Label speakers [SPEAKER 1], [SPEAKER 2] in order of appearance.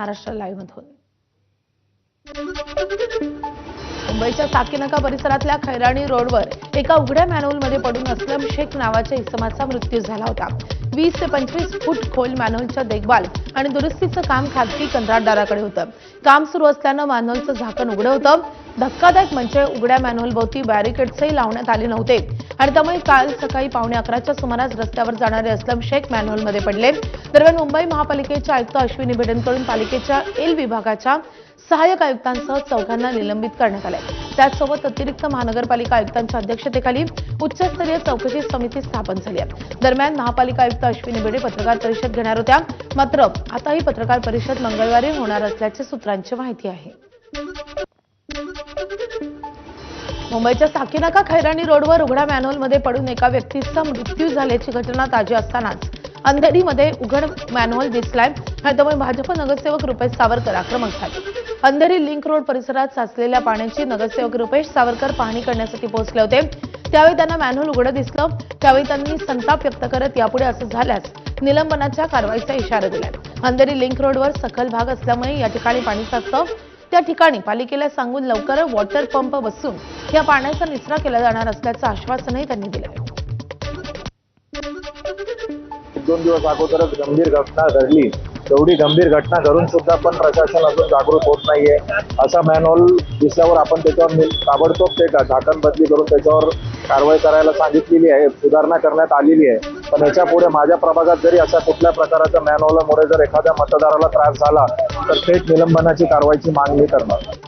[SPEAKER 1] Maharashtra live मधून। मुंबईच्या साकीनाका परिसरातल्या खैराणी रोडवर एका उघड्या मॅनहोलमध्ये पडून असलम शेख नावाच्या इसमाचा मृत्यू झाला होता। 20 ते 25 फूट खोल मॅनहोलच्या देखभाल आणि दुरुस्तीचं काम खासगी कंत्राटदाराकडे होतं। काम सुरू असल्यानं मॅनहोलचं झाकण उघडं होतं। धक्कादायक म्हणजे उघड्या मॅनहोलभोवती बॅरिकेड्सही लावण्यात आले नव्हते आणि त्यामुळे काल सकाळी 11:15च्या सुमारास रस्त्यावर जाणारे असलम शेख मॅनहोलमध्ये पडले। दरम्यान मुंबई महापालिकेच्या आयुक्त अश्विनी भिडेंकडून पालिकेच्या एल विभागाच्या सहाय्यक आयुक्तांसह चौघांना निलंबित करण्यात आले। त्याचसोबत अतिरिक्त महानगरपालिका आयुक्तांच्या अध्यक्षतेखाली उच्चस्तरीय चौकशी समिती स्थापन झाली आहे। दरम्यान महापालिका आयुक्त अश्विनी भिडे पत्रकार परिषद घेणार होत्या, मात्र आता ही पत्रकार परिषद मंगळवारी होणार असल्याची सूत्रांची माहिती आहे। मुंबईच्या साकीनाका खैराणी रोडवर उघड्या मॅनहोलमध्ये पडून एका व्यक्तीचा मृत्यू झाल्याची घटना ताजी असतानाच अंधेरीमध्ये उघड मॅनहोल दिसलाय आणि त्यामुळे भाजप नगरसेवक रुपेश सावरकर आक्रमक झाले। अंधेरी लिंक रोड परिसरात साचलेल्या पाण्याची नगरसेवक रुपेश सावरकर पाहणी करण्यासाठी पोहोचले होते। त्यावेळी त्यांना मॅनहोल उघडं दिसलं। त्यावेळी त्यांनी संताप व्यक्त करत यापुढे असं झाल्यास निलंबनाच्या कारवाईचा इशारा दिलाय। अंधेरी लिंक रोडवर सखल भाग असल्यामुळे या ठिकाणी पाणी साचतं। त्या ठिकाणी पालिकेला सांगून लवकर वॉटर पंप बसवून या पाण्याचा निचरा केला जाणार असल्याचं आश्वासनही त्यांनी दिलं।
[SPEAKER 2] 2 दिवस अगोदरच गंभीर घटना घडली। एवढी गंभीर घटना घडून सुद्धा पण प्रशासन अजून जागृत होत नाहीये। असा मॅनहोल दिसल्यावर आपण त्याच्यावर ताबडतोब ते झाकण बदली करून त्याच्यावर कारवाई करायला सांगितलेली आहे, सुधारणा करण्यात आलेली आहे। पण याच्या पुढे माझ्या प्रभागात जरी अशा कुठल्या प्रकारच्या मॅनहोलमुळे जर एखाद्या मतदाराला त्रास झाला तर थेट निलंबनाची कारवाईची मागणी करणार।